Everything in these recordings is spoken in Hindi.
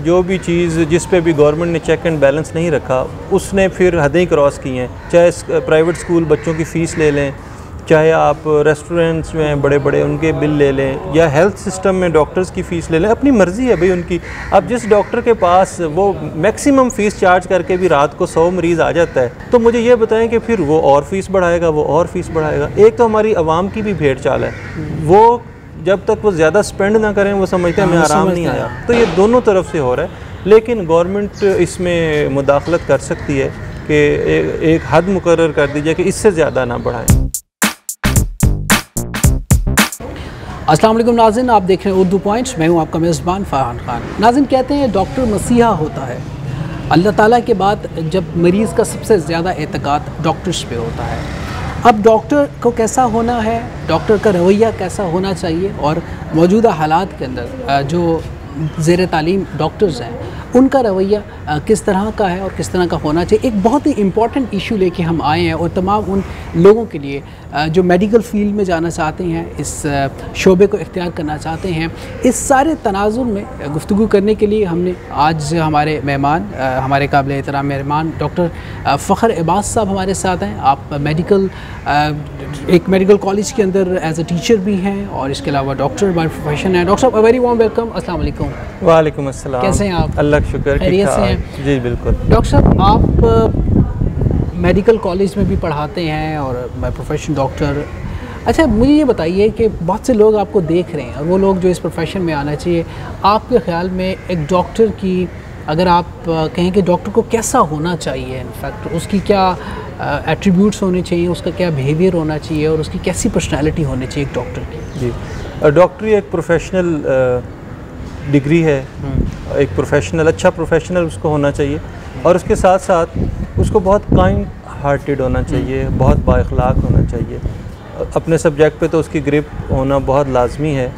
जो भी चीज़ जिस पे भी गवर्नमेंट ने चेक एंड बैलेंस नहीं रखा उसने फिर हदें क्रॉस की हैं। चाहे प्राइवेट स्कूल बच्चों की फ़ीस ले लें, चाहे आप रेस्टोरेंट्स में बड़े बड़े उनके बिल ले लें, या हेल्थ सिस्टम में डॉक्टर्स की फ़ीस ले लें, अपनी मर्ज़ी है भाई उनकी। अब जिस डॉक्टर के पास वो मैक्सिमम फ़ीस चार्ज करके भी रात को 100 मरीज़ आ जाता है, तो मुझे ये बताएं कि फिर वो और फ़ीस बढ़ाएगा, वो और फ़ीस बढ़ाएगा। एक तो हमारी आवाम की भी भेड़ चाल है, वो जब तक वो ज़्यादा स्पेंड ना करें वो समझते हैं हमें आराम नहीं आया। तो ये दोनों तरफ से हो रहा है, लेकिन गवर्नमेंट इसमें मुदाखलत कर सकती है कि एक हद मुकर्रर कर दी जाए कि इससे ज़्यादा ना बढ़ाएं। अस्सलाम वालेकुम नाज़रीन, आप देख रहे हैं उर्दू पॉइंट्स। मैं हूं आपका मेज़बान फ़रहान खान। नाज़रीन, कहते हैं डॉक्टर मसीहा होता है। अल्लाह ताला के बाद जब मरीज़ का सबसे ज़्यादा एतकाद डॉक्टर्स पे होता है। अब डॉक्टर को कैसा होना है, डॉक्टर का रवैया कैसा होना चाहिए, और मौजूदा हालात के अंदर जो ज़ेर तालीम डॉक्टर्स हैं उनका रवैया किस तरह का है और किस तरह का होना चाहिए, एक बहुत ही इम्पॉर्टेंट इशू लेके हम आए हैं। और तमाम उन लोगों के लिए जो मेडिकल फील्ड में जाना चाहते हैं, इस शोबे को इख्तियार करना चाहते हैं, इस सारे तनाजुर में गुफ्तगू करने के लिए हमने आज हमारे मेहमान, हमारे काबिल एहतराम मेहमान डॉक्टर फ़खर इबास साहब हमारे साथ हैं। आप एक मेडिकल कॉलेज के अंदर एज ए टीचर भी हैं और इसके अलावा डॉक्टर बाय प्रोफेशन हैं। डॉक्टर साहब, वेरी वार्म वेलकम। अस्सलाम वालेकुम। वालेकुम अस्सलाम। कैसे हैं आप? अल्लाह का शुक्र, खैरियत से हैं? जी बिल्कुल। डॉक्टर साहब, आप मेडिकल कॉलेज में भी पढ़ाते हैं और बाय प्रोफेशन डॉक्टर। अच्छा, मुझे ये बताइए कि बहुत से लोग आपको देख रहे हैं और वो लोग जो इस प्रोफेशन में आना चाहिए, आपके ख़्याल में एक डॉक्टर की, अगर आप कहें कि डॉक्टर को कैसा होना चाहिए, इनफैक्ट उसकी क्या एट्रीब्यूट्स होने चाहिए, उसका क्या बिहेवियर होना चाहिए और उसकी कैसी पर्सनैलिटी होनी चाहिए एक डॉक्टर की? जी, डॉक्टरी एक प्रोफेशनल डिग्री है, एक प्रोफेशनल, अच्छा प्रोफेशनल उसको होना चाहिए, और उसके साथ साथ उसको बहुत काइंड हार्टेड होना चाहिए, बहुत बाइखलाक होना चाहिए। अपने सब्जेक्ट पे तो उसकी ग्रिप होना बहुत लाजमी है,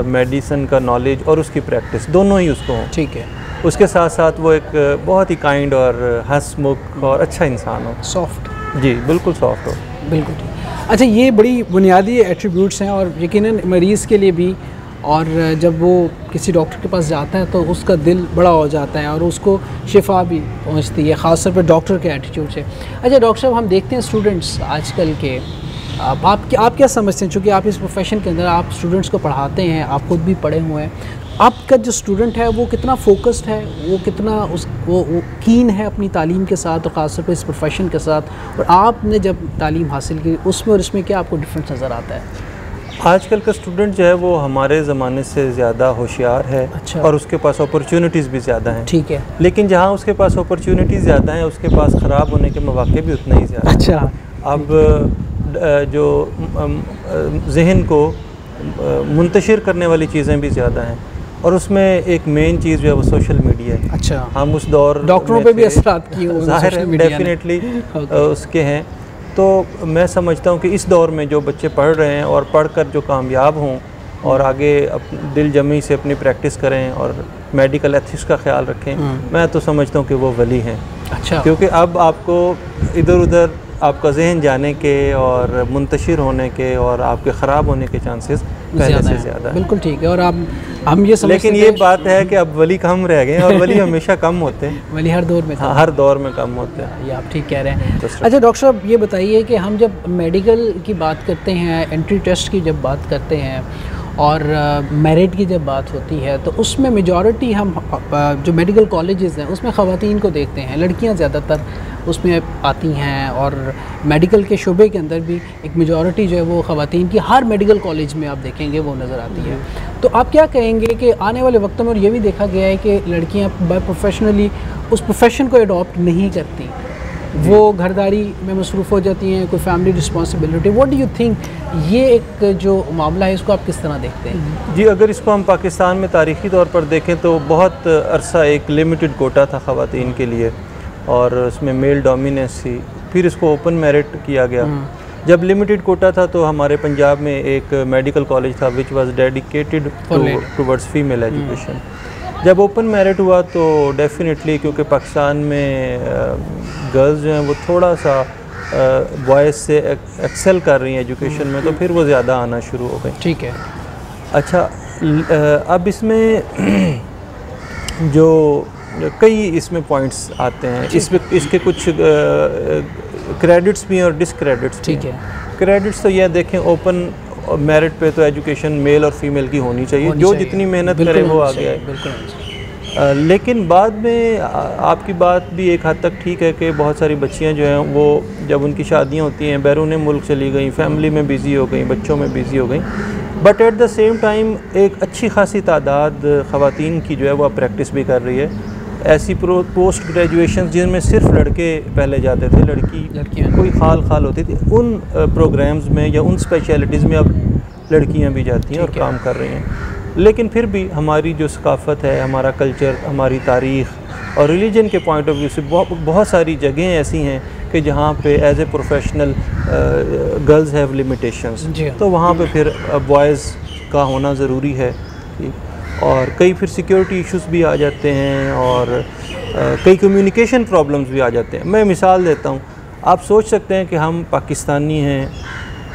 मेडिसिन का नॉलेज और उसकी प्रैक्टिस दोनों ही उसको हों। ठीक है। उसके साथ साथ वो एक बहुत ही काइंड और हंसमुख और अच्छा इंसान हो, सॉफ्ट। जी बिल्कुल सॉफ्ट हो। बिल्कुल ठीक। अच्छा, ये बड़ी बुनियादी एट्रीब्यूट्स हैं और यकीनन मरीज़ के लिए भी, और जब वो किसी डॉक्टर के पास जाता है तो उसका दिल बड़ा हो जाता है और उसको शिफा भी पहुंचती है, ख़ास तौर पर डॉक्टर के एटीट्यूड से। अच्छा डॉक्टर साहब, हम देखते हैं स्टूडेंट्स आजकल के, आप क्या समझते हैं, चूँकि आप इस प्रोफेशन के अंदर आप स्टूडेंट्स को पढ़ाते हैं, आप खुद भी पढ़े हुए हैं, आपका जो स्टूडेंट है वो कितना फोकस्ड है, वो कितना वो कीन है अपनी तालीम के साथ और ख़ास तौर पर इस प्रोफेशन के साथ, और आपने जब तालीम हासिल की उसमें और इसमें क्या आपको डिफरेंस नज़र आता है? आजकल का स्टूडेंट जो है वो हमारे ज़माने से ज़्यादा होशियार है। अच्छा। और उसके पास अपॉर्चुनिटीज़ भी ज़्यादा हैं। ठीक है। लेकिन जहाँ उसके पास अपॉर्चुनिटीज़ ज़्यादा हैं, उसके पास ख़राब होने के मौके भी उतना ही ज़्यादा। अच्छा। अब जो जहन को मुंतशिर करने वाली चीज़ें भी ज़्यादा हैं, और उसमें एक मेन चीज़ जो है वो सोशल मीडिया है। अच्छा। हम उस दौर डॉक्टरों पे भी असरात किए ज़ाहिर है, डेफिनेटली उसके हैं। तो मैं समझता हूँ कि इस दौर में जो बच्चे पढ़ रहे हैं और पढ़कर जो कामयाब हों और आगे दिल जमी से अपनी प्रैक्टिस करें और मेडिकल एथिक्स का ख्याल रखें, मैं तो समझता हूँ कि वो वली हैं। अच्छा। क्योंकि अब आपको इधर उधर आपका जहन जाने के और मुंतशिर होने के और आपके ख़राब होने के चांसेस पहले से ज़्यादा है। बिल्कुल ठीक है। और अब हम ये समझते हैं, लेकिन ये बात है कि अब वली कम रह गए हैं और वली हमेशा कम होते हैं। वली हर दौर में, हाँ, हर दौर में कम होते हैं। ये आप ठीक कह रहे हैं। अच्छा डॉक्टर साहब, ये बताइए कि हम जब मेडिकल की बात करते हैं, एंट्री टेस्ट की जब बात करते हैं और मेरिट की जब बात होती है, तो उसमें मेजॉरिटी हम जो मेडिकल कॉलेजेस हैं उसमें ख़वातीन को देखते हैं, लड़कियां ज़्यादातर उसमें आती हैं, और मेडिकल के शोबे के अंदर भी एक मेजॉरिटी जो है वो ख़वातीन की हर मेडिकल कॉलेज में आप देखेंगे वो नज़र आती है। तो आप क्या कहेंगे कि आने वाले वक्तों में, और ये भी देखा गया है कि लड़कियाँ बाय प्रोफेशनली उस प्रोफेशन को अडॉप्ट नहीं करती, वो घरदारी में मसरूफ़ हो जाती हैं, कोई family responsibility. What do you think, ये एक जो मामला है इसको आप किस तरह देखते हैं? जी, अगर इसको हम पाकिस्तान में तारीख़ी तौर पर देखें तो बहुत अरसा एक लिमिटेड कोटा था ख़वातीन के लिए, और उसमें मेल डोमिनेंस थी। फिर इसको ओपन मेरिट किया गया। जब लिमिटेड कोटा था तो हमारे पंजाब में एक मेडिकल कॉलेज था which was dedicated towards female education. जब ओपन मेरिट हुआ तो डेफिनेटली, क्योंकि पाकिस्तान में गर्ल्स जो हैं वो थोड़ा सा बॉयज़ से एक्सेल कर रही हैं एजुकेशन में, तो फिर वो ज़्यादा आना शुरू हो गई। ठीक है। अच्छा, अब इसमें जो कई इसमें पॉइंट्स आते हैं, इसके कुछ क्रेडिट्स भी हैं और डिसक्रेडिट्स। ठीक है, क्रेडिट्स तो यह देखें, ओपन मेरिट पे तो एजुकेशन मेल और फीमेल की होनी चाहिए, जो जितनी मेहनत करे वो आगे आए। लेकिन बाद में आपकी बात भी एक हद तक ठीक है कि बहुत सारी बच्चियां जो हैं वो जब उनकी शादियां होती हैं बैरून मुल्क चली गई, फैमिली में बिज़ी हो गई, बच्चों में बिज़ी हो गई, but at the same time एक अच्छी खासी तादाद ख़वातीन की जो है वो अब प्रैक्टिस भी कर रही है। ऐसी पोस्ट ग्रेजुएशन जिनमें सिर्फ लड़के पहले जाते थे, लड़कियां कोई खाल होती थी, उन प्रोग्राम्स में या उन स्पेशलिटीज़ में अब लड़कियां भी जाती हैं और काम कर रही हैं। लेकिन फिर भी हमारी जो सकाफ़त है, हमारा कल्चर, हमारी तारीख़ और रिलीजन के पॉइंट ऑफ व्यू से बहुत सारी जगहें ऐसी हैं कि जहाँ पे as a professional girls have limitations, तो वहाँ पे फिर बॉयज़ का होना ज़रूरी है। और कई फिर सिक्योरिटी इश्यूज भी आ जाते हैं और कई कम्युनिकेशन प्रॉब्लम्स भी आ जाते हैं। मैं मिसाल देता हूँ, आप सोच सकते हैं कि हम पाकिस्तानी हैं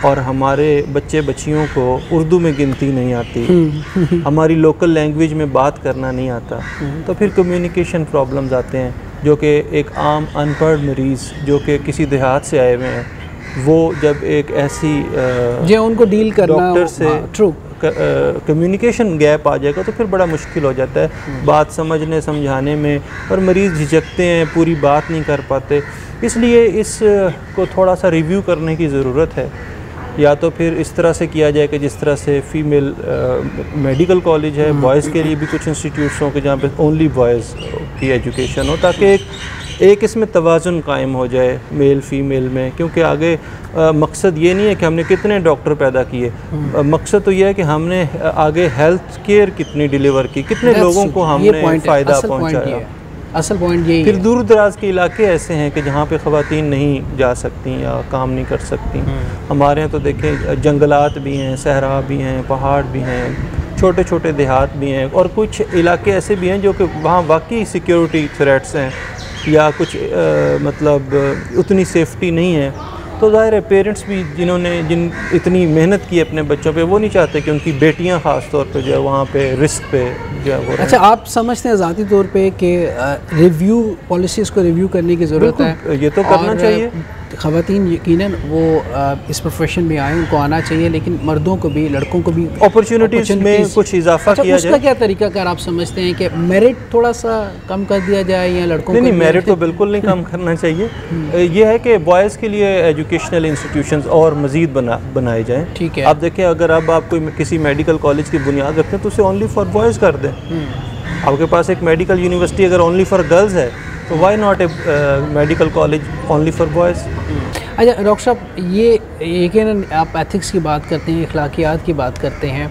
और हमारे बच्चे बच्चियों को उर्दू में गिनती नहीं आती, हमारी लोकल लैंग्वेज में बात करना नहीं आता, तो फिर कम्युनिकेशन प्रॉब्लम्स आते हैं, जो कि एक आम अनपढ़ मरीज़ जो कि किसी देहात से आए हुए हैं, वो जब एक ऐसी जो उनको डील करना डॉक्टर से कम्युनिकेशन गैप आ जाएगा तो फिर बड़ा मुश्किल हो जाता है बात समझने समझाने में, और मरीज़ झिझकते हैं, पूरी बात नहीं कर पाते। इसलिए इसको थोड़ा सा रिव्यू करने की ज़रूरत है। या तो फिर इस तरह से किया जाए कि जिस तरह से फ़ीमेल मेडिकल कॉलेज है, बॉयज़ के लिए भी कुछ इंस्टीट्यूट्स हों कि जहाँ पे ओनली बॉयज़ की एजुकेशन हो, ताकि एक इसमें तवाज़ुन कायम हो जाए मेल फीमेल में। क्योंकि आगे मकसद ये नहीं है कि हमने कितने डॉक्टर पैदा किए, मकसद तो ये है कि हमने आगे हेल्थ केयर कितनी डिलीवर की, कितने लोगों को हमने फ़ायदा पहुँचाया। असल पॉइंट यही फिर दूर दराज के इलाके ऐसे हैं कि जहाँ पे ख़वातीन नहीं जा सकती या काम नहीं कर सकती। हमारे यहाँ तो देखें जंगलात भी हैं, सहरा भी हैं, पहाड़ भी हैं, छोटे छोटे देहात भी हैं, और कुछ इलाके ऐसे भी हैं जो कि वहाँ वाकई सिक्योरिटी थ्रेट्स हैं या कुछ मतलब उतनी सेफ्टी नहीं है। तो ज़ाहिर है पेरेंट्स भी जिन इतनी मेहनत की अपने बच्चों पे, वो नहीं चाहते कि उनकी बेटियां ख़ास तौर पे जो है वहाँ पे रिस्क पे जो है वो। अच्छा, आप समझते हैं ज़ाती तौर पे कि रिव्यू पॉलिसीज़ को रिव्यू करने की ज़रूरत है? ये तो करना चाहिए। ख़वातीन यकीनन वो इस प्रोफेशन में आए, उनको आना चाहिए, लेकिन मर्दों को भी, लड़कों को भी अपॉर्चुनिटीज़ में कुछ इजाफा किया जाए। उसका क्या तरीका कार आप समझते हैं कि मेरिट थोड़ा सा कम कर दिया जाए या लड़कों को? नहीं, मेरिट तो बिल्कुल नहीं कम करना चाहिए। ये है कि बॉयज़ के लिए एजुकेशनल इंस्टीट्यूशंस और मज़ीद बनाए जाएँ। ठीक है, आप देखें, अगर अब आप कोई किसी मेडिकल कॉलेज की बुनियाद रखते हैं तो उसे ओनली फॉर बॉयज़ कर दें। आपके पास एक मेडिकल यूनिवर्सिटी अगर ओनली फॉर गर्ल्स है तो why not a medical college only for boys. अच्छा डॉक्टर साहब, ये यकीनन आप एथिक्स की बात करते हैं, अखलाकियात की बात करते हैं।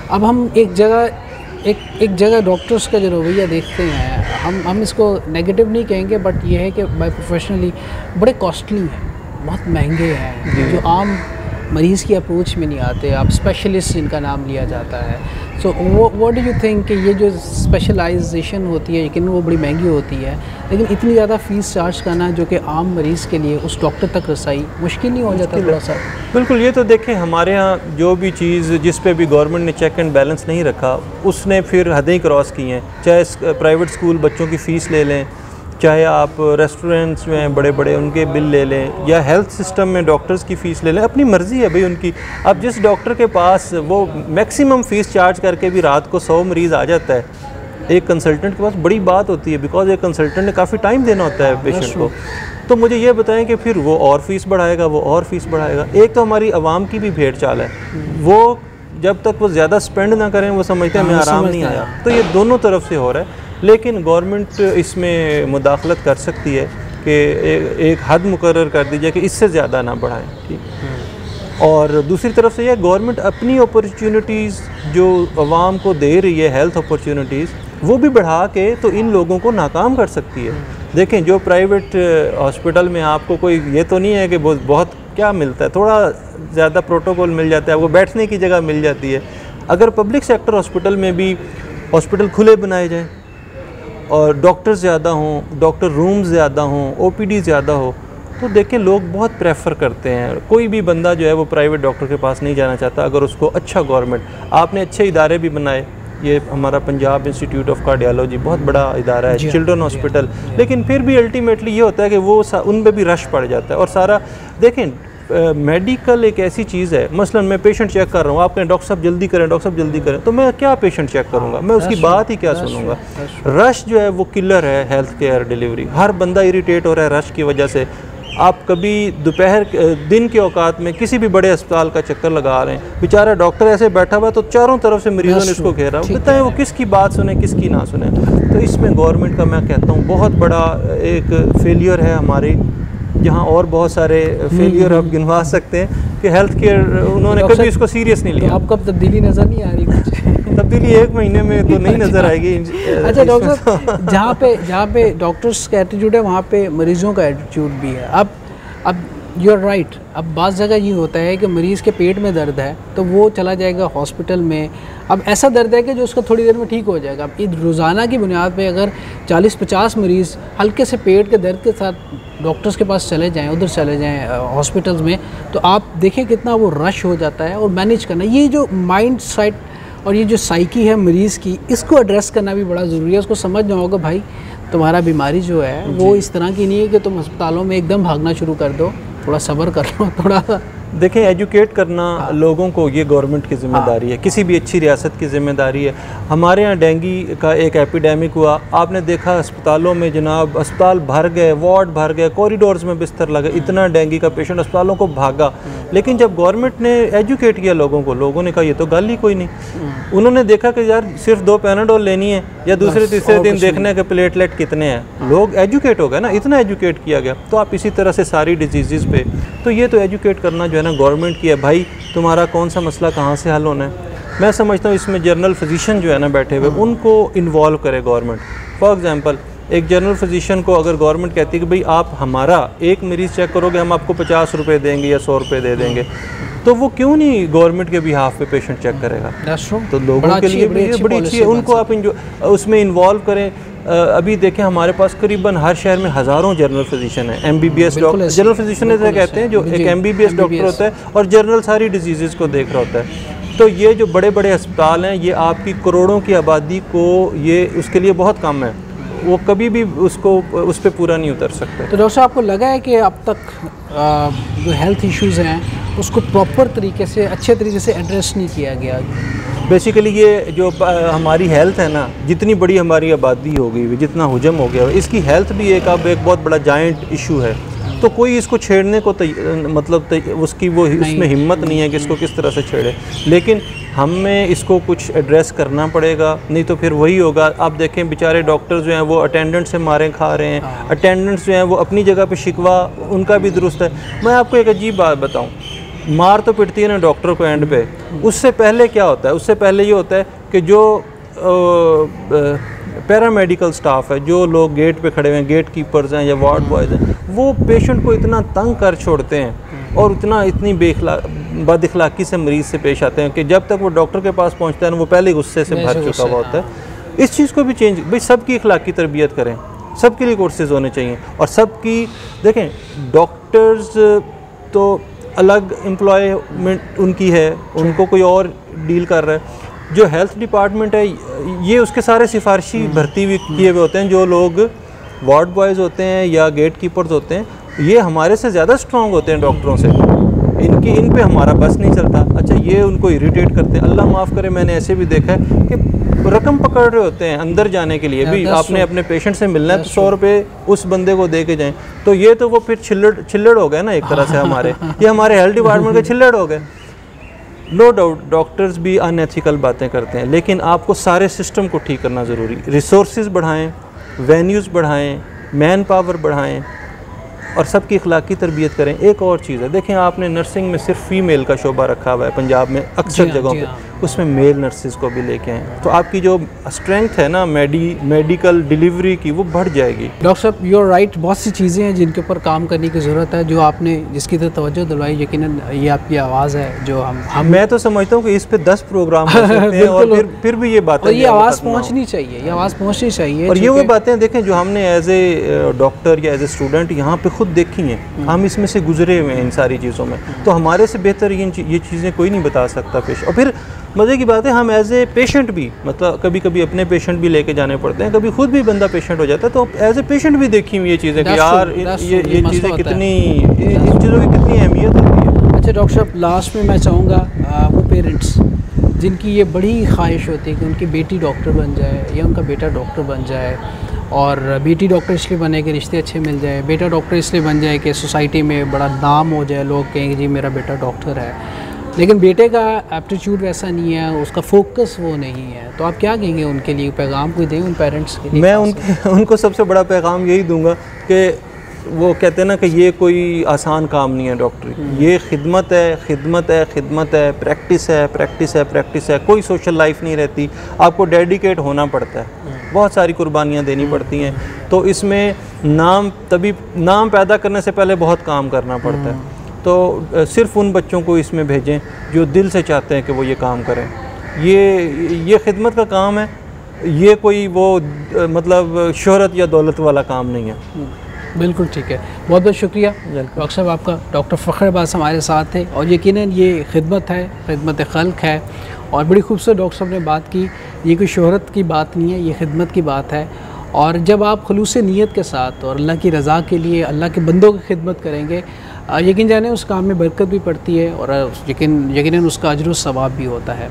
अब हम एक जगह डॉक्टर्स का जो रवैया देखते हैं, हम इसको नेगेटिव नहीं कहेंगे, बट ये है कि बाय प्रोफेशनली बड़े कॉस्टली हैं, बहुत महंगे हैं, जो आम मरीज़ की अप्रोच में नहीं आते। आप स्पेशलिस्ट जिनका नाम लिया जाता है, so what do you think कि ये जो स्पेशलाइजेशन होती है यकीन वो बड़ी महंगी होती है, लेकिन इतनी ज़्यादा फ़ीस चार्ज करना जो कि आम मरीज़ के लिए उस डॉक्टर तक रसाई मुश्किल नहीं हो जाता थोड़ा सा? बिल्कुल, ये तो देखें हमारे यहाँ जो भी चीज़ जिस पे भी गवर्नमेंट ने चेक एंड बैलेंस नहीं रखा, उसने फिर हदें क्रॉस की हैं। चाहे प्राइवेट स्कूल बच्चों की फ़ीस ले लें, चाहे आप रेस्टोरेंट्स में बड़े बड़े उनके बिल ले लें, या हेल्थ सिस्टम में डॉक्टर्स की फ़ीस ले लें, अपनी मर्ज़ी है भाई उनकी। अब जिस डॉक्टर के पास वो मैक्सिमम फ़ीस चार्ज करके भी रात को 100 मरीज़ आ जाता है, एक कंसल्टेंट के पास बड़ी बात होती है, बिकॉज एक कंसल्टेंट ने काफ़ी टाइम देना होता है पेशेंट को। तो मुझे ये बताएं कि फिर वो और फीस बढ़ाएगा, वो और फीस बढ़ाएगा। एक तो हमारी आवाम की भी भेड़ चाल है, वो जब तक वो ज़्यादा स्पेंड ना करें वो समझते हैं हमें आराम नहीं आया। तो ये दोनों तरफ से हो रहा है, लेकिन गवर्नमेंट इसमें मुदाखलत कर सकती है कि एक हद मुकर्रर कर दी जाए कि इससे ज़्यादा ना बढ़ाएं, ठीक। और दूसरी तरफ से यह गवर्नमेंट अपनी अपॉर्चुनिटीज़ जो आवाम को दे रही है, हेल्थ अपॉर्चुनिटीज़, वो भी बढ़ा के तो इन लोगों को नाकाम कर सकती है। देखें, जो प्राइवेट हॉस्पिटल में आपको कोई ये तो नहीं है कि बहुत क्या मिलता है, थोड़ा ज़्यादा प्रोटोकॉल मिल जाता है, वो बैठने की जगह मिल जाती है। अगर पब्लिक सेक्टर हॉस्पिटल में भी हॉस्पिटल खुले बनाए जाएँ और डॉक्टर ज़्यादा हों, डॉक्टर रूम ज़्यादा हों, OPD ज़्यादा हो, तो देखें लोग बहुत प्रेफर करते हैं। कोई भी बंदा जो है वो प्राइवेट डॉक्टर के पास नहीं जाना चाहता अगर उसको अच्छा गवर्नमेंट, आपने अच्छे इदारे भी बनाए, ये हमारा पंजाब इंस्टीट्यूट ऑफ कार्डियोलॉजी बहुत बड़ा इदारा है, चिल्ड्रन हॉस्पिटल, लेकिन फिर भी अल्टीमेटली ये होता है कि वो उन पर भी रश पड़ जाता है। और सारा देखें मेडिकल एक ऐसी चीज़ है, मसलन मैं पेशेंट चेक कर रहा हूँ, आप कहें डॉक्टर साहब जल्दी करें, डॉक्टर साहब जल्दी करें, तो मैं क्या पेशेंट चेक करूँगा, मैं उसकी बात ही क्या सुनूंगा। रश जो है वो किलर है हेल्थ केयर डिलीवरी। हर बंदा इरिटेट हो रहा है रश की वजह से। आप कभी दोपहर दिन के औकात में किसी भी बड़े अस्पताल का चक्कर लगा रहे हैं, बेचारा डॉक्टर ऐसे बैठा हुआ तो चारों तरफ से मरीजों ने इसको घेरा, बताएं वो किसकी बात सुने किसकी ना सुने। तो इसमें गवर्नमेंट का मैं कहता हूँ बहुत बड़ा एक फेलियर है हमारी, जहाँ और बहुत सारे फेलियर आप गिनवा सकते हैं कि हेल्थ केयर उन्होंने कभी इसको सीरियस नहीं लिया। तो आपको तब्दीली नज़र नहीं आ रही कुछ? तब्दीली 1 महीने में तो नहीं नज़र आएगी। अच्छा डॉक्टर साहब, जहाँ पे डॉक्टर्स का एटीट्यूड है वहाँ पे मरीज़ों का एटीट्यूड भी है। अब यू आर राइट, अब बाज़ जगह ये होता है कि मरीज़ के पेट में दर्द है तो वो चला जाएगा हॉस्पिटल में। अब ऐसा दर्द है कि जो उसका थोड़ी देर में ठीक हो जाएगा। अब रोज़ाना की बुनियाद पे अगर 40-50 मरीज़ हल्के से पेट के दर्द के साथ डॉक्टर्स के पास चले जाएं, उधर चले जाएं हॉस्पिटल्स में, तो आप देखें कितना वो रश हो जाता है। और मैनेज करना, ये जो माइंड सेट और ये जो साइकी है मरीज़ की, इसको एड्रेस करना भी बड़ा ज़रूरी है। उसको समझना होगा भाई तुम्हारा बीमारी जो है वो इस तरह की नहीं है कि तुम अस्पतालों में एकदम भागना शुरू कर दो, थोड़ा सब्र कर लो थोड़ा। देखें एजुकेट करना लोगों को ये गवर्नमेंट की ज़िम्मेदारी है, किसी भी अच्छी रियासत की ज़िम्मेदारी है। हमारे यहाँ डेंगू का एक एपिडेमिक हुआ, आपने देखा अस्पतालों में जनाब, अस्पताल भर गए, वार्ड भर गए, कॉरिडोर्स में बिस्तर लगे, इतना डेंगू का पेशेंट अस्पतालों को भागा। लेकिन जब गवर्नमेंट ने एजुकेट किया लोगों को, लोगों ने कहा ये तो गल ही कोई नहीं। उन्होंने देखा कि यार सिर्फ 2 पैनाडोल लेनी है या दूसरे तीसरे दिन देखने के प्लेटलेट कितने हैं, लोग एजुकेट हो गए ना, इतना एजुकेट किया गया। तो आप इसी तरह से सारी डिजीज़ पे, तो ये तो एजुकेट करना जो है ना गवर्नमेंट की है, भाई तुम्हारा कौन सा मसला कहाँ से हल होना है। मैं समझता हूँ इसमें जनरल फिजिशियन जो है ना बैठे हुए, उनको इन्वॉल्व करे गवर्नमेंट। फॉर एग्जांपल एक जनरल फिजिशियन को अगर गवर्नमेंट कहती है कि भाई आप हमारा एक मरीज़ चेक करोगे, हम आपको 50 रुपये देंगे या 100 रुपये दे देंगे, तो वो क्यों नहीं गवर्नमेंट के बिहाफ पे पेशेंट चेक करेगा। तो लोगों के लिए भी बड़ी अच्छी है, उनको आप उसमें इन्वॉल्व करें। अभी देखें हमारे पास करीबन हर शहर में हज़ारों जनरल फिजिशियन है, MBBS डॉक्टर, जनरल फिजिशियन ऐसा कहते हैं, जो एक MBBS डॉक्टर होता है और जनरल सारी डिजीज़ को देख रहा होता है। तो ये जो बड़े बड़े अस्पताल हैं, ये आपकी करोड़ों की आबादी को ये उसके लिए बहुत कम है, वो कभी भी उसको उस पर पूरा नहीं उतर सकते। तो डॉक्टर साहब आपको लगा है कि अब तक जो हेल्थ इश्यूज़ हैं उसको प्रॉपर तरीके से, अच्छे तरीके से एड्रेस नहीं किया गया? बेसिकली ये जो हमारी हेल्थ है ना, जितनी बड़ी हमारी आबादी हो गई, जितना हुजम हो गया, इसकी हेल्थ भी एक बहुत बड़ा जाइंट इशू है। तो कोई इसको छेड़ने को उसकी वो उसमें हिम्मत नहीं है कि इसको किस तरह से छेड़े। लेकिन हमें इसको कुछ एड्रेस करना पड़ेगा, नहीं तो फिर वही होगा। आप देखें बेचारे डॉक्टर जो हैं वो अटेंडेंट से मारें खा रहे हैं, अटेंडेंट्स जो हैं वो अपनी जगह पे शिकवा उनका भी दुरुस्त है। मैं आपको एक अजीब बात बताऊं, मार तो पिटती है ना डॉक्टर को एंड पे, उससे पहले क्या होता है? उससे पहले ये होता है कि जो पैरामेडिकल स्टाफ है, जो लोग गेट पे खड़े हुए हैं, गेट कीपर्स हैं या वार्ड बॉयज़ हैं, वो पेशेंट को इतना तंग कर छोड़ते हैं और इतनी बदअखलाकी से मरीज़ से पेश आते हैं कि जब तक वो डॉक्टर के पास पहुंचता है ना, वो पहले ही गुस्से से भर चुका हुआ होता है। इस चीज़ को भी चेंज, भाई सबकी अखलाकी तरबियत करें, सबके लिए कोर्सेज होने चाहिए। और सबकी देखें, डॉक्टर्स तो अलग एम्प्लॉयमेंट उनकी है, उनको कोई और डील कर रहा है। जो हेल्थ डिपार्टमेंट है ये उसके सारे सिफारशी भर्ती भी किए हुए होते हैं, जो लोग वार्ड बॉयज़ होते हैं या गेट कीपर्स होते हैं, ये हमारे से ज़्यादा स्ट्रॉन्ग होते हैं डॉक्टरों से। इन पे हमारा बस नहीं चलता। अच्छा, ये उनको इरिटेट करते हैं। अल्लाह माफ़ करे, मैंने ऐसे भी देखा है कि रकम पकड़ रहे होते हैं अंदर जाने के लिए भी, आपने अपने पेशेंट से मिलना है तो 100 रुपये उस बंदे को दे के जाएँ। तो ये तो वो फिर छिल्लड़ हो गए ना एक तरह से हमारे, ये हमारे हेल्थ डिपार्टमेंट के छिल्लड़ हो गए। नो डाउट डॉक्टर्स भी अनएथिकल बातें करते हैं, लेकिन आपको सारे सिस्टम को ठीक करना ज़रूरी। रिसोर्सेज बढ़ाएं, वेन्यूज़ बढ़ाएं, मैन पावर बढ़ाएं और सबकी अखलाकी तरबियत करें। एक और चीज़ है, देखें आपने नर्सिंग में सिर्फ फीमेल का शोबा रखा हुआ है पंजाब में अक्सर जगहों पे, उसमें मेल नर्सिस को भी लेके आएँ, तो आपकी जो स्ट्रेंथ है ना मेडिकल डिलीवरी की, वो बढ़ जाएगी। डॉक्टर साहब यू आर राइट, बहुत सी चीज़ें हैं जिनके ऊपर काम करने की ज़रूरत है, जो आपने जिसकी तरफ तवज्जो दिलवाई। यकीनन ये आपकी आवाज़ है जो हम मैं तो समझता हूँ कि इस पे 10 प्रोग्राम हो सकते हैं और फिर भी ये बातें, ये आवाज़ पहुँचनी चाहिए, ये आवाज़ पहुँचनी चाहिए। और ये वो बातें देखें जो हमने एज ए डॉक्टर या एज ए स्टूडेंट यहाँ पे खुद देखी हैं, हम इसमें से गुजरे हुए हैं इन सारी चीज़ों में, तो हमारे से बेहतर ये चीज़ें कोई नहीं बता सकता पेश। और फिर मज़े की बात है, हम एज ए पेशेंट भी, मतलब कभी कभी अपने पेशेंट भी लेके जाने पड़ते हैं, कभी खुद भी बंदा पेशेंट हो जाता है, तो एज ए पेशेंट भी देखी हुई ये चीज़ें कि यार ये चीज़ें कितनी, इन चीज़ों की कितनी अहमियत होती है। अच्छा डॉक्टर साहब, लास्ट में मैं चाहूँगा वो पेरेंट्स जिनकी ये बड़ी ख्वाहिश होती है कि उनकी बेटी डॉक्टर बन जाए या उनका बेटा डॉक्टर बन जाए, और बेटी डॉक्टर इसलिए बने कि रिश्ते अच्छे मिल जाए, बेटा डॉक्टर इसलिए बन जाए कि सोसाइटी में बड़ा नाम हो जाए, लोग कहेंगे जी मेरा बेटा डॉक्टर है, लेकिन बेटे का एप्टीट्यूड वैसा नहीं है, उसका फोकस वो नहीं है, तो आप क्या कहेंगे उनके लिए, पैगाम कोई दें उन पेरेंट्स के लिए? मैं उनको सबसे बड़ा पैगाम यही दूंगा कि वो कहते हैं ना कि ये कोई आसान काम नहीं है डॉक्टरी, ये खिदमत है, खिदमत है, खिदमत है, प्रैक्टिस है, प्रैक्टिस है, प्रैक्टिस है, कोई सोशल लाइफ नहीं रहती, आपको डेडिकेट होना पड़ता है, बहुत सारी कुर्बानियाँ देनी पड़ती हैं, तो इसमें नाम पैदा करने से पहले बहुत काम करना पड़ता है। तो सिर्फ उन बच्चों को इसमें भेजें जो दिल से चाहते हैं कि वो ये काम करें, ये खिदमत का काम है, ये कोई वो मतलब शोहरत या दौलत वाला काम नहीं है। बिल्कुल ठीक है, बहुत बहुत शुक्रिया डॉक्टर साहब आपका। डॉक्टर फ़ख्र अब्बास हमारे साथ थे, और यकीनन ये खिदमत है, खिदमत खल्क है, और बड़ी खूबसूरत डॉक्टर साहब ने बात की, ये कोई शोहरत की बात नहीं है, ये खिदमत की बात है, और जब आप खुलूस नीयत के साथ और अल्लाह की रज़ा के लिए अल्लाह के बंदों की खिदमत करेंगे, यकीन जाने उस काम में बरकत भी पड़ती है, और यकीनन उसका अजर व सवाब भी होता है।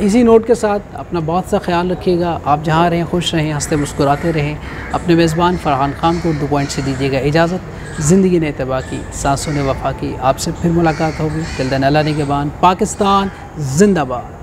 इसी नोट के साथ अपना बहुत सा ख्याल रखिएगा, आप जहाँ रहें खुश रहें, हंसते मुस्कुराते रहें। अपने मेज़बान फ़रहान ख़ान को उर्दू पॉइंट से दीजिएगा इजाज़त। ज़िंदगी ने तबा की, सांसों ने वफ़ा की, आपसे फिर मुलाकात होगी। जल्द अल्लाह निगहबान। पाकिस्तान जिंदाबाद।